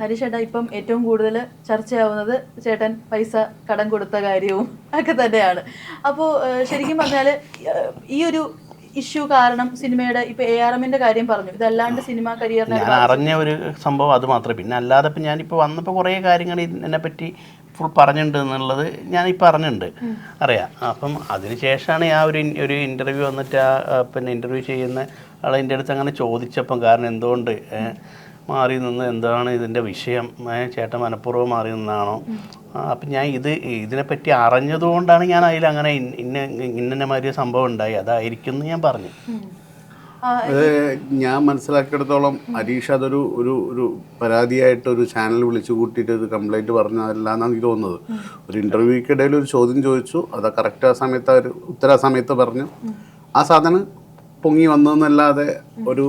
ഹരീഷ് ചേട്ടാ, ഇപ്പം ഏറ്റവും കൂടുതൽ ചർച്ചയാവുന്നത് ചേട്ടൻ പൈസ കടം കൊടുത്ത കാര്യവും ഒക്കെ തന്നെയാണ്. അപ്പോൾ ശരിക്കും പറഞ്ഞാൽ ഈ ഒരു ഇഷ്യൂ കാരണം സിനിമയുടെ ഇപ്പൊ ARMന്റെ കാര്യം പറഞ്ഞു, ഇതല്ലാണ്ട് സിനിമ കരിയറിനെ ഞാൻ അറിഞ്ഞ ഒരു സംഭവം അത് മാത്രമേ. പിന്നെ അല്ലാതെ ഇപ്പം ഞാനിപ്പോൾ വന്നപ്പോൾ കുറേ കാര്യങ്ങൾ എന്നെപ്പറ്റി ഫുൾ പറഞ്ഞിട്ടുണ്ട് എന്നുള്ളത് ഞാനിപ്പോൾ അറിഞ്ഞിട്ടുണ്ട്, അറിയാം. അപ്പം അതിന് ശേഷമാണ് ആ ഒരു ഇൻ്റർവ്യൂ വന്നിട്ട് പിന്നെ ഇൻ്റർവ്യൂ ചെയ്യുന്ന ആൾ എൻ്റെ അടുത്ത് അങ്ങനെ ചോദിച്ചപ്പം, കാരണം എന്തുകൊണ്ട് മാറി നിന്ന്, എന്താണ് ഇതിൻ്റെ വിഷയം, ചേട്ടൻ മനഃപൂർവ്വം മാറി നിന്നാണോ? അപ്പം ഞാൻ ഇതിനെപ്പറ്റി അറിഞ്ഞതുകൊണ്ടാണ് ഞാൻ അതിൽ അങ്ങനെ ഇന്ന മാതിരി സംഭവം ഉണ്ടായി, അതായിരിക്കും എന്ന് ഞാൻ പറഞ്ഞു. ഞാൻ മനസ്സിലാക്കിയെടുത്തോളം ഹരീഷ് അതൊരു ഒരു ഒരു പരാതിയായിട്ട് ഒരു ചാനൽ വിളിച്ചു കൂട്ടിയിട്ട് ഒരു കംപ്ലൈൻറ്റ് പറഞ്ഞതല്ല എന്നാണ് എനിക്ക് തോന്നുന്നത്. ഒരു ഇൻ്റർവ്യൂക്കിടയിൽ ഒരു ചോദ്യം ചോദിച്ചു, അത് കറക്റ്റ് ആ സമയത്ത് ഒരു ഉത്തര സമയത്ത് പറഞ്ഞു, ആ സാധനം പൊങ്ങി വന്നതെന്നല്ലാതെ ഒരു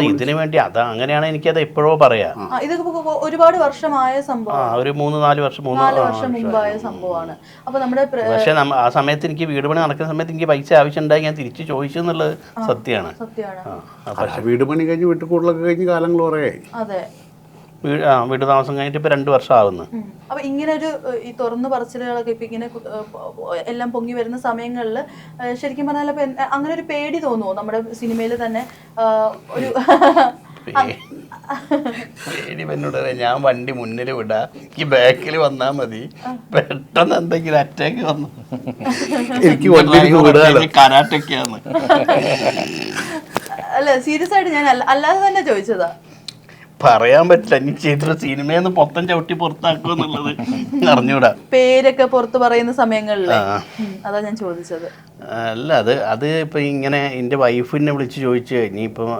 ഇതിനു വേണ്ടി അങ്ങനെയാണ് എനിക്കത് എപ്പോഴോ പറയാം. ഒരുപാട് വർഷമായ സംഭവം, ഒരു 3-4 വർഷം മുമ്പായ സംഭവമാണ്. അപ്പൊ നമ്മുടെ പക്ഷെ ആ സമയത്ത് എനിക്ക് വീട് പണി നടക്കുന്ന സമയത്ത് എനിക്ക് പൈസ ആവശ്യമുണ്ടായി, ഞാൻ തിരിച്ചു ചോദിച്ചു എന്നുള്ളത് സത്യമാണ്. വീട് പണി കഴിഞ്ഞ് വീട്ടിൽ കൂടുതലൊക്കെ കഴിഞ്ഞ് കാലങ്ങൾ കുറേയായി. അതെ, വീട് താമസം കഴിഞ്ഞിട്ട് ഇപ്പൊ 2 വർഷം ആവുന്നു. അപ്പൊ ഇങ്ങനെ ഒരു ഈ തുറന്നു പറച്ചിലുകളൊക്കെ ഇപ്പൊ ഇങ്ങനെ എല്ലാം പൊങ്ങി വരുന്ന സമയങ്ങളിൽ ശരിക്കും പറഞ്ഞാൽ അങ്ങനെ ഒരു പേടി തോന്നുമോ നമ്മുടെ സിനിമയിൽ തന്നെ? ഒരു പേടി എന്നോട് ഞാൻ വണ്ടി മുന്നിൽ വിടാ, ഈ ബാക്കിൽ വന്നാ മതി, പെട്ടെന്ന് എന്തെങ്കിലും അറ്റാക്ക് വന്നു എനിക്ക് കരാട്ടൊക്കെയാന്ന്. അല്ല, സീരിയസ് ആയിട്ട് ഞാൻ അല്ലാതെ തന്നെ ചോദിച്ചതാ. പറയാൻ പറ്റില്ല, ഇനി ചെയ്തിട്ട് സിനിമയെന്ന് മൊത്തം ചവിട്ടി പുറത്താക്കുക എന്നുള്ളത് അറിഞ്ഞൂടാ. പേരൊക്കെ പുറത്ത് പറയുന്ന സമയങ്ങളിൽ അതാ ഞാൻ ചോദിച്ചത്. അല്ല, അത് ഇപ്പം ഇങ്ങനെ എൻ്റെ വൈഫിനെ വിളിച്ച് ചോദിച്ചു, ഇനിയിപ്പം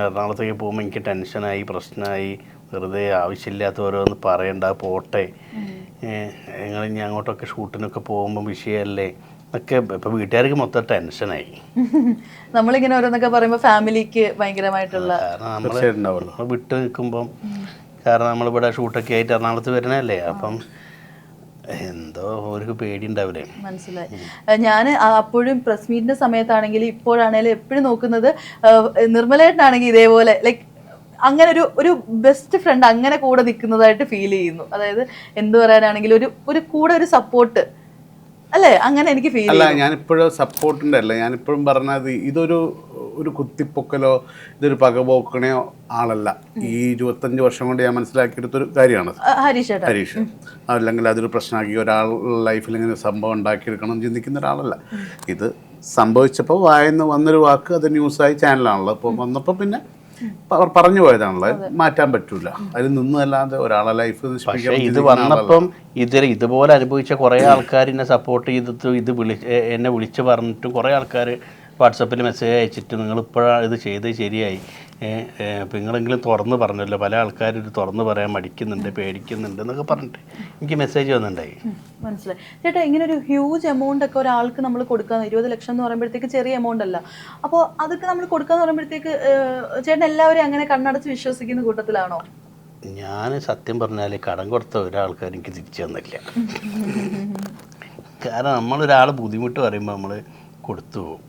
എറണാകുളത്തേക്ക് പോകുമ്പോൾ എനിക്ക് ടെൻഷനായി, പ്രശ്നമായി, വെറുതെ ആവശ്യമില്ലാത്ത ഓരോന്ന് പറയണ്ട, പോട്ടെ, ഞങ്ങൾ ഇനി അങ്ങോട്ടൊക്കെ ഷൂട്ടിനൊക്കെ പോകുമ്പോൾ വിഷയമല്ലേ ഒക്കെ. ഇപ്പം വീട്ടുകാർക്ക് മൊത്തം ടെൻഷനായി. നമ്മളിങ്ങനെ ഓരോന്നൊക്കെ പറയുമ്പോൾ ഫാമിലിക്ക് ഭയങ്കരമായിട്ടുള്ള, കാരണം നമ്മൾ വിട്ട് നിൽക്കുമ്പം, കാരണം നമ്മളിവിടെ ഷൂട്ടൊക്കെ ആയിട്ട് എറണാകുളത്ത് വരുന്നതല്ലേ, അപ്പം എന്തോ ഒരു പേടി ഉണ്ടാവില്ലേ. മനസ്സിലായി. ഞാൻ അപ്പോഴും പ്രസ് മീറ്റിന്റെ സമയത്താണെങ്കിലും ഇപ്പോഴാണെങ്കിലും എപ്പോഴും നോക്കുന്നത് നിർമ്മലേട്ടനാണെങ്കിൽ ഇതേപോലെ ലൈക്ക് അങ്ങനെ ഒരു ബെസ്റ്റ് ഫ്രണ്ട് അങ്ങനെ കൂടെ നിൽക്കുന്നതായിട്ട് ഫീൽ ചെയ്യുന്നു. അതായത് എന്ത് പറയാനാണെങ്കിലും ഒരു കൂടെ ഒരു സപ്പോർട്ട് അല്ലേ, അങ്ങനെ എനിക്ക് ഫീൽ. അല്ല, ഞാനിപ്പോഴും സപ്പോർട്ടിൻ്റെ അല്ല, ഞാനിപ്പോഴും പറഞ്ഞത് ഇതൊരു കുത്തിപ്പൊക്കലോ ഇതൊരു പകപോക്കണയോ ആളല്ല. ഈ 25 വർഷം കൊണ്ട് ഞാൻ മനസ്സിലാക്കിയെടുത്തൊരു കാര്യമാണ് ഹരീഷ്. അല്ലെങ്കിൽ അതൊരു പ്രശ്നമാക്കി ഒരാൾ ലൈഫിൽ ഇങ്ങനെ സംഭവം ഉണ്ടാക്കിയെടുക്കണം ചിന്തിക്കുന്ന ഒരാളല്ല. ഇത് സംഭവിച്ചപ്പോൾ വായന്ന് വന്നൊരു വാക്ക് അത് ന്യൂസായി ചാനലാണല്ലോ. അപ്പോൾ വന്നപ്പോൾ പിന്നെ പറഞ്ഞു പോയതാണല്ലോ, മാറ്റാൻ പറ്റൂല. അതിൽ നിന്നല്ലാതെ ഒരാളെ ലൈഫ് ഇത് വന്നപ്പം ഇതുപോലെ അനുഭവിച്ച കുറേ ആൾക്കാർ എന്നെ സപ്പോർട്ട് ചെയ്തിട്ട് എന്നെ വിളിച്ച് പറഞ്ഞിട്ടും കുറേ ആൾക്കാർ വാട്സപ്പിൽ മെസ്സേജ് അയച്ചിട്ട് നിങ്ങളിപ്പോഴാണ് ഇത് ചെയ്ത് ശരിയായി, അപ്പോൾ നിങ്ങളെങ്കിലും തുറന്ന് പറഞ്ഞല്ലോ, പല ആൾക്കാരും ഇത് തുറന്ന് പറയാൻ മടിക്കുന്നുണ്ട്, പേടിക്കുന്നുണ്ട് എന്നൊക്കെ പറഞ്ഞിട്ട് എനിക്ക് മെസ്സേജ് വന്നിട്ടുണ്ടായി. മനസ്സിലായി. ചേട്ടാ, ഇങ്ങനെ ഒരു ഹ്യൂജ് എമൗണ്ട് ഒക്കെ ഒരാൾക്ക് നമ്മൾ കൊടുക്കാന്ന്, 20 ലക്ഷം എന്ന് പറയുമ്പോഴത്തേക്ക് ചെറിയ എമൗണ്ട് അല്ല. അപ്പോൾ അതൊക്കെ നമ്മൾ കൊടുക്കാന്ന് പറയുമ്പോഴത്തേക്ക് ചേട്ടൻ എല്ലാവരും അങ്ങനെ കണ്ണടച്ച് വിശ്വസിക്കുന്ന കൂട്ടത്തിലാണോ? ഞാൻ സത്യം പറഞ്ഞാൽ കടം കൊടുത്ത ഒരാൾക്കാർ എനിക്ക് തിരിച്ചു തന്നില്ല. കാരണം നമ്മളൊരാൾ ബുദ്ധിമുട്ട് പറയുമ്പോൾ നമ്മൾ കൊടുത്തു പോകും,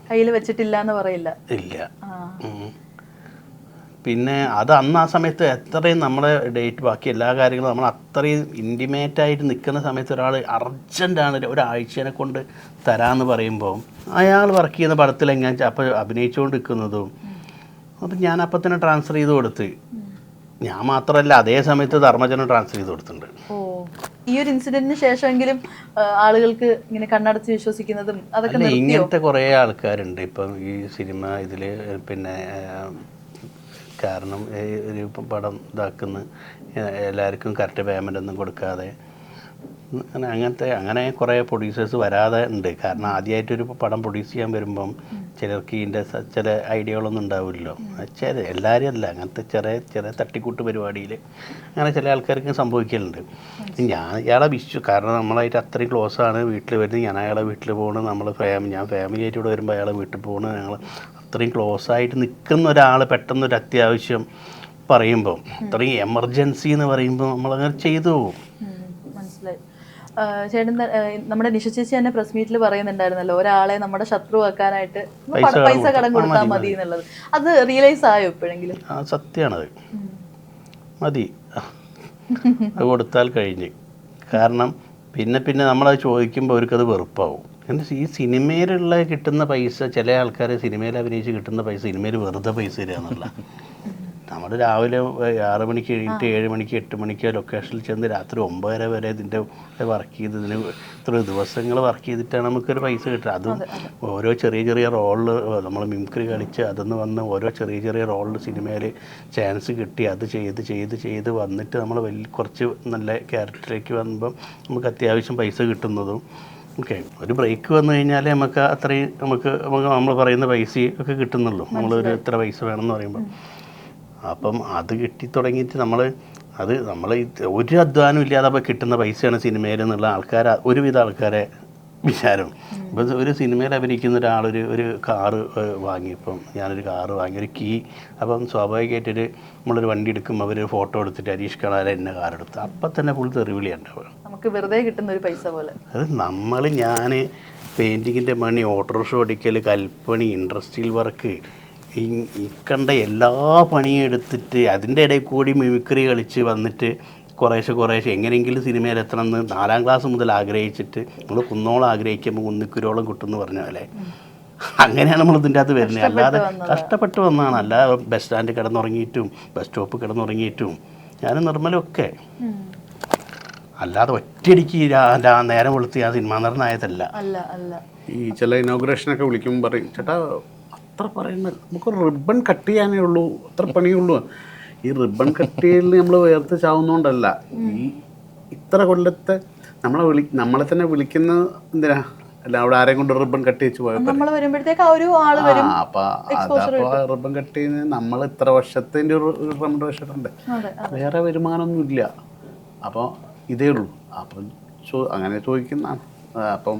കയ്യിൽ വെച്ചിട്ടില്ല എന്ന് പറയില്ല. ഇല്ല. പിന്നെ അത് അന്ന് ആ സമയത്ത് എത്രയും നമ്മളെ ഡേറ്റ് ബാക്കി എല്ലാ കാര്യങ്ങളും നമ്മൾ അത്രയും ഇൻറ്റിമേറ്റായിട്ട് നിൽക്കുന്ന സമയത്ത് ഒരാൾ അർജൻറ്റാണ് ഒരാഴ്ചനെ കൊണ്ട് തരാമെന്ന് പറയുമ്പോൾ അയാൾ വർക്ക് ചെയ്യുന്ന പടത്തിൽ എങ്ങനെ അപ്പോൾ അഭിനയിച്ചുകൊണ്ട് നിൽക്കുന്നതും അപ്പം ഞാൻ അപ്പം തന്നെ ട്രാൻസ്ഫർ ചെയ്ത് കൊടുത്ത്. ഞാൻ മാത്രമല്ല, അതേ സമയത്ത് ധർമ്മജനം ട്രാൻസ്ഫർ ചെയ്ത് കൊടുത്തിട്ടുണ്ട്. ഈ ഒരു ഇൻസിഡന്റിന് ശേഷമെങ്കിലും ആളുകൾക്ക് ഇങ്ങനെ കണ്ണടച്ച് വിശ്വസിക്കുന്നതും അതൊക്കെ ഇങ്ങനത്തെ കുറേ ആൾക്കാരുണ്ട് ഇപ്പം ഈ സിനിമ ഇതിൽ. പിന്നെ കാരണം ഒരു പടം ഇതാക്കുന്ന എല്ലാവർക്കും കറക്റ്റ് പേയ്മെൻ്റ് ഒന്നും കൊടുക്കാതെ അങ്ങനെ കുറേ പ്രൊഡ്യൂസേഴ്സ് വരാതെ ഉണ്ട്. കാരണം ആദ്യമായിട്ടൊരു പടം പ്രൊഡ്യൂസ് ചെയ്യാൻ വരുമ്പം ചിലർക്ക് ഇതിൻ്റെ ചില ഐഡിയകളൊന്നും ഉണ്ടാവില്ലല്ലോ. എല്ലാവരും അല്ല, അങ്ങനത്തെ ചെറിയ തട്ടിക്കൂട്ട് പരിപാടിയിൽ അങ്ങനെ ചില ആൾക്കാർക്ക് സംഭവിക്കലുണ്ട്. ഞാൻ ഇയാളെ കാരണം നമ്മളായിട്ട് അത്രയും ക്ലോസ് ആണ്. വീട്ടിൽ വരുന്നത്, ഞാൻ അയാളെ വീട്ടിൽ പോകണം, ഞാൻ ഫാമിലിയായിട്ട് ഇവിടെ വരുമ്പോൾ അയാളെ വീട്ടിൽ പോകണം. ഞങ്ങൾ അത്രയും ക്ലോസ് ആയിട്ട് നിൽക്കുന്ന ഒരാൾ പെട്ടെന്നൊരു അത്യാവശ്യം പറയുമ്പം, അത്രയും എമർജൻസി എന്ന് പറയുമ്പോൾ നമ്മളങ്ങനെ ചെയ്തു പോകും. മനസ്സിലായി. ചേട്ടൻ നമ്മുടെ നിഷ ചേച്ചി തന്നെ പ്രസ് മീറ്റിൽ പറയുന്നുണ്ടായിരുന്നല്ലോ, ഒരാളെ നമ്മുടെ ശത്രു വെക്കാനായിട്ട് പൈസ കടം കൊടുത്താൽ മതി എന്നുള്ളത്. അത് റിയലൈസ് ആയോ എപ്പോഴെങ്കിലും? സത്യമാണത്. മതി, അത് കൊടുത്താൽ കഴിഞ്ഞ്. കാരണം പിന്നെ നമ്മളത് ചോദിക്കുമ്പോൾ അവർക്കത് വെറുപ്പാവും. കാരണം ഈ സിനിമയിലുള്ള കിട്ടുന്ന പൈസ, ചില ആൾക്കാർ സിനിമയിൽ അഭിനയിച്ച് കിട്ടുന്ന പൈസ സിനിമയിൽ വെറുതെ പൈസ തരിക എന്നുള്ള. നമ്മൾ രാവിലെ 6 മണിക്ക് കഴിഞ്ഞിട്ട് 7 മണിക്ക് 8 മണിക്ക് ലൊക്കേഷനിൽ ചെന്ന് രാത്രി 9 വരെ ഇതിൻ്റെ വർക്ക് ചെയ്ത് ഇതിന് ഇത്ര ദിവസങ്ങൾ വർക്ക് ചെയ്തിട്ടാണ് നമുക്കൊരു പൈസ കിട്ടുക. അതും ഓരോ ചെറിയ റോളിൽ നമ്മൾ മിമിക്രി കളിച്ച് അതൊന്ന് വന്ന് ഓരോ ചെറിയ റോളിൽ സിനിമയിൽ ചാൻസ് കിട്ടി അത് ചെയ്ത് വന്നിട്ട് നമ്മൾ കുറച്ച് നല്ല ക്യാരക്ടറിലേക്ക് വന്നപ്പം നമുക്ക് അത്യാവശ്യം പൈസ കിട്ടുന്നതും. ഓക്കെ, ഒരു ബ്രേക്ക് വന്നു കഴിഞ്ഞാൽ നമുക്ക് അത്രയും നമുക്ക് നമ്മൾ പറയുന്ന പൈസ ഒക്കെ കിട്ടുന്നുള്ളൂ. നമ്മളൊരു ഇത്ര പൈസ വേണമെന്ന് പറയുമ്പോൾ അപ്പം അത് കിട്ടി തുടങ്ങിയിട്ട് നമ്മൾ ഒരു അധ്വാനം ഇല്ലാതെ അപ്പോൾ കിട്ടുന്ന പൈസയാണ് സിനിമയിൽ എന്നുള്ള ഒരുവിധ ആൾക്കാരെ വിചാരം. ഇപ്പം ഒരു സിനിമയിൽ അഭിനയിക്കുന്ന ഒരു കാറ് വാങ്ങിയപ്പം ഞാനൊരു കാറ് വാങ്ങി, ഒരു കീ. അപ്പം സ്വാഭാവികമായിട്ടൊരു നമ്മളൊരു വണ്ടി എടുക്കുമ്പോൾ അവർ ഫോട്ടോ എടുത്തിട്ട് ഹരീഷ് കണാരെ എന്നെ കാറെടുത്ത് അപ്പം തന്നെ ഫുൾ തെറിവിളിയുണ്ടാവുക. നമുക്ക് വെറുതെ കിട്ടുന്ന ഒരു പൈസ പോലെ. അത് ഞാൻ പെയിൻറ്റിങ്ങിൻ്റെ പണി, ഓട്ടോറിക്ഷ ഓടിക്കൽ, കൽപ്പണി, ഇൻഡസ്ട്രിയൽ വർക്ക്, ഈ കണ്ട എല്ലാ പണിയും എടുത്തിട്ട് അതിൻ്റെ ഇടയിൽ കൂടി മിമിക്രി കളിച്ച് വന്നിട്ട് കുറേശ്ശെ എങ്ങനെയെങ്കിലും സിനിമയിൽ എത്തണം എന്ന് 4ാം ക്ലാസ് മുതൽ ആഗ്രഹിച്ചിട്ട് നമ്മൾ കുന്നോളം ആഗ്രഹിക്കുമ്പോൾ കുന്നിക്കുരോളം കിട്ടുമെന്ന് പറഞ്ഞ പോലെ അങ്ങനെയാണ് നമ്മൾ ഇതിൻ്റെ അകത്ത് വരുന്നത്. അല്ലാതെ കഷ്ടപ്പെട്ട് വന്നതാണ്. അല്ലാതെ ബസ് സ്റ്റാൻഡ് കിടന്നുറങ്ങിയിട്ടും ബസ് സ്റ്റോപ്പ് കിടന്നുറങ്ങിയിട്ടും ഞാൻ നിർമ്മലൊക്കെ, അല്ലാതെ ഒറ്റയടിക്ക് നേരം വെളുത്ത് ഞാൻ സിനിമാ നടനായതല്ല. ഈ ചില ഇനോഗ്രേഷനൊക്കെ വിളിക്കുമ്പോൾ പറയും, ചേട്ടാ അത്ര പറയുന്നത് നമുക്കൊരു റിബൺ കട്ട് ചെയ്യാനേ ഉള്ളൂ, അത്ര പണിയുള്ളൂ. ഈ റിബൺ കട്ട് ചെയ്യലിന് നമ്മൾ വേർത്ത് ചാവുന്നതുകൊണ്ടല്ല, ഈ ഇത്ര കൊല്ലത്തെ നമ്മളെ തന്നെ വിളിക്കുന്ന എന്തിനാ, അല്ല അവിടെ ആരെയും കൊണ്ട് റിബൺ കട്ട് ചെയ്ച്ച് പോയാൽ അപ്പോൾ റിബൺ കട്ട് ചെയ്യുന്നത് നമ്മൾ ഇത്ര വർഷത്തിൻ്റെ ഒരു റെമുനറേഷൻ ഉണ്ട്, വേറെ വരുമാനമൊന്നും ഇല്ല. അപ്പോൾ ഇതേ ഉള്ളൂ. അപ്പം അങ്ങനെ ചോദിക്കുന്നതാണ്. അപ്പം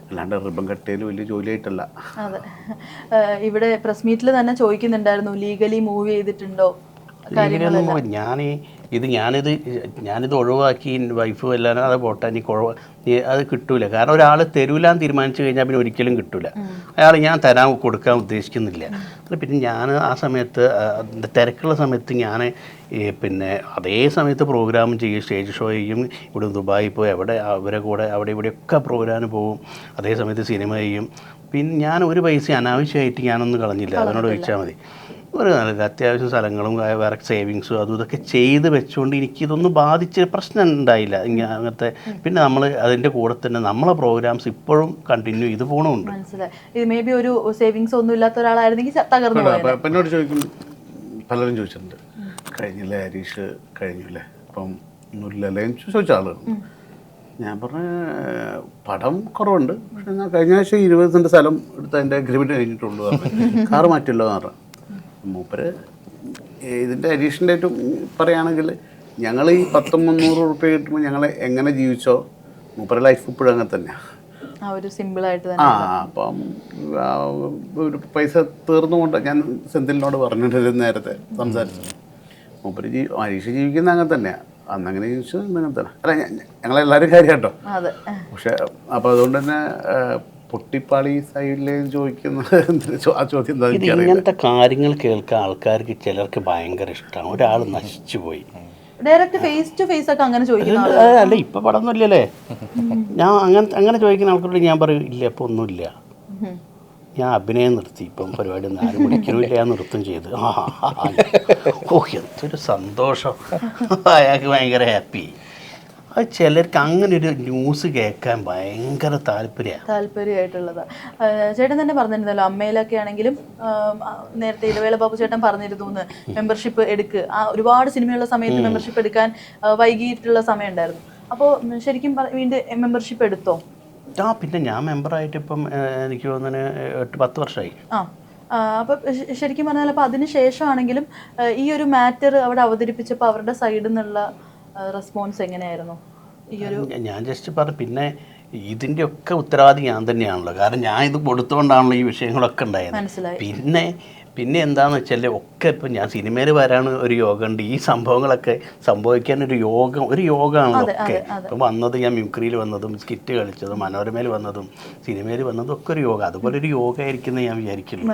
അല്ലാണ്ട് റിബൺ കട്ട് ചെയ്യൽ വലിയ ജോലിയായിട്ടല്ല. അതെ, ഇവിടെ പ്രസ് മീറ്റിൽ തന്നെ ചോദിക്കുന്നുണ്ടായിരുന്നു, ലീഗലി മൂവ് ചെയ്തിട്ടുണ്ടോ? ഞാനിത് ഒഴിവാക്കി വൈഫ് എല്ലാവരും അത് പോട്ടെ, അത് കിട്ടൂല. കാരണം ഒരാൾ തരൂലാന്ന് തീരുമാനിച്ചു കഴിഞ്ഞാൽ പിന്നെ ഒരിക്കലും കിട്ടൂല. അയാൾ ഞാൻ കൊടുക്കാൻ ഉദ്ദേശിക്കുന്നില്ല. പിന്നെ ഞാൻ ആ സമയത്ത് തിരക്കുള്ള സമയത്ത് ഞാൻ പിന്നെ അതേ സമയത്ത് പ്രോഗ്രാം ചെയ്യും, സ്റ്റേജ് ഷോ ചെയ്യും. ഇവിടെ ദുബായിൽ പോയി അവരെ കൂടെ അവിടെ ഇവിടെയൊക്കെ പ്രോഗ്രാമിന് പോകും. അതേ സമയത്ത് സിനിമ ചെയ്യും. പിന്നെ ഞാൻ ഒരു പൈസ അനാവശ്യമായിട്ട് ഞാനൊന്നും കളഞ്ഞില്ല. അവനോട് ചോദിച്ചാൽ മതി. ഒരു നല്ല അത്യാവശ്യം സ്ഥലങ്ങളും വേറെ സേവിങ്സും അതും ഇതൊക്കെ ചെയ്ത് വെച്ചുകൊണ്ട് എനിക്കിതൊന്നും ബാധിച്ച് പ്രശ്നം ഉണ്ടായില്ല അങ്ങനത്തെ. പിന്നെ നമ്മൾ അതിൻ്റെ കൂടെ തന്നെ നമ്മളെ പ്രോഗ്രാംസ് ഇപ്പോഴും കണ്ടിന്യൂ ചെയ്ത് പോകണമുണ്ട്. ഇത് മേ ബി ഒരു സേവിങ്സ് ഒന്നും ഇല്ലാത്ത ഒരാളായിരുന്നെങ്കിൽ തകർന്നു. എന്നോട് ചോദിക്കും, പലരും ചോദിച്ചിട്ടുണ്ട്, കഴിഞ്ഞില്ലേ ഹരീഷ്, കഴിഞ്ഞില്ലേ ഇപ്പം ഒന്നുമില്ലല്ലേ ചോദിച്ച ആളുകൾ. ഞാൻ പറഞ്ഞ പടം കുറവുണ്ട്, പക്ഷെ ഞാൻ കഴിഞ്ഞ ആഴ്ച 20 സെൻറ്റ് സ്ഥലം എടുത്ത് അതിൻ്റെ അഗ്രിമെൻറ്റ് കഴിഞ്ഞിട്ടുള്ളൂ, കാറ് മാറ്റില്ലോ എന്ന് പറഞ്ഞു. മൂപ്പര് ഇതിൻ്റെ ഹരീഷിൻ്റെ ആയിട്ടും പറയുകയാണെങ്കിൽ ഞങ്ങൾ ഈ 100-300 റുപ്യ കിട്ടുമ്പോൾ ഞങ്ങൾ എങ്ങനെ ജീവിച്ചോ മൂപ്പര് ലൈഫ് ഇപ്പോഴും അങ്ങനെ തന്നെയാണ്. അപ്പം ഒരു പൈസ തീർന്നുകൊണ്ട് ഞാൻ സെന്തിലിനോട് പറഞ്ഞിട്ട് നേരത്തെ സംസാരിച്ചു, മൂപ്പര് ഹരീഷ് ജീവിക്കുന്ന അങ്ങനെ തന്നെയാണ്, അന്നങ്ങനെ ജീവിച്ചു അങ്ങനെ തന്നെ. അല്ല ഞങ്ങളെല്ലാവരും കാര്യം കേട്ടോ. പക്ഷെ അപ്പോൾ അതുകൊണ്ട് തന്നെ പൊട്ടിപ്പാളി സൈഡിൽ ചോദിക്കുന്ന ആ ചോദ്യം ഇങ്ങനത്തെ കാര്യങ്ങൾ കേൾക്കാൻ ആൾക്കാർക്ക് ചിലർക്ക് ഭയങ്കര ഇഷ്ടമാണ്. ഒരാൾ നശിച്ചു പോയി ഡയറക്റ്റ് ഫേസ് ടു ഫേസ് ഒക്കെ അങ്ങനെ ചോദിക്കുന്നത് അല്ല, ഇപ്പൊ പടമൊന്നും ഇല്ലല്ലേ. ഞാൻ അങ്ങനെ ചോദിക്കുന്ന ആൾക്കാരോട് ഞാൻ പറയും, ഇല്ല ഇപ്പൊ ഒന്നുമില്ല, ഞാൻ അഭിനയം നിർത്തി, ഇപ്പം പരിപാടി ഒന്നും ആരും വിളിക്കലുമില്ല, ഞാൻ നൃത്തം ചെയ്ത്. ഓ എന്തൊരു സന്തോഷം, അയാൾക്ക് ഭയങ്കര ഹാപ്പി. അത് ചിലർക്ക് അങ്ങനെ ഒരു ന്യൂസ് കേൾക്കാൻ ഭയങ്കര താല്പര്യമായിട്ടുള്ളതാണ്. ചേട്ടൻ തന്നെ പറഞ്ഞിരുന്നല്ലോ, അമ്മയിലൊക്കെ ആണെങ്കിലും നേരത്തെ ഇടവേള ബാബു ചേട്ടൻ പറഞ്ഞിരുന്നു മെമ്പർഷിപ്പ് എടുക്കുക, ഒരുപാട് സിനിമയുള്ള സമയത്ത് മെമ്പർഷിപ്പ് എടുക്കാൻ വൈകിട്ടുള്ള സമയം ഉണ്ടായിരുന്നു. അപ്പോൾ ശരിക്കും വീണ്ടും മെമ്പർഷിപ്പ് എടുത്തോ? പിന്നെ ഞാൻ മെമ്പറായിട്ട് ഇപ്പം എനിക്ക് തോന്നുന്നു 8-10 വർഷമായി. അപ്പം ശരിക്കും പറഞ്ഞാൽ അപ്പോൾ അതിന് ശേഷമാണെങ്കിലും ഈ ഒരു മാറ്റർ അവിടെ അവതരിപ്പിച്ചപ്പോൾ അവരുടെ സൈഡിൽ നിന്നുള്ള റെസ്പോൺസ് എങ്ങനെയായിരുന്നു? ഞാൻ ജസ്റ്റ് പറഞ്ഞു, പിന്നെ ഇതിൻ്റെ ഒക്കെ ഉത്തരവാദി ഞാൻ തന്നെയാണല്ലോ, കാരണം ഞാൻ ഇത് കൊടുത്തുകൊണ്ടാണല്ലോ ഈ വിഷയങ്ങളൊക്കെ ഉണ്ടായത്. പിന്നെ എന്താണെന്ന് വെച്ചാൽ ഒക്കെ ഇപ്പം ഞാൻ സിനിമയിൽ വരാൻ ഒരു യോഗമുണ്ട്, ഈ സംഭവങ്ങളൊക്കെ സംഭവിക്കാൻ ഒരു യോഗമാണല്ലോ ഒക്കെ. ഇപ്പം വന്നത് ഞാൻ മിമിക്രിയിൽ വന്നതും സ്കിറ്റ് കളിച്ചതും മനോരമയിൽ വന്നതും സിനിമയിൽ വന്നതും ഒക്കെ ഒരു യോഗം, അതുപോലെ ഒരു യോഗ ആയിരിക്കുന്നത് ഞാൻ വിചാരിക്കുന്നു.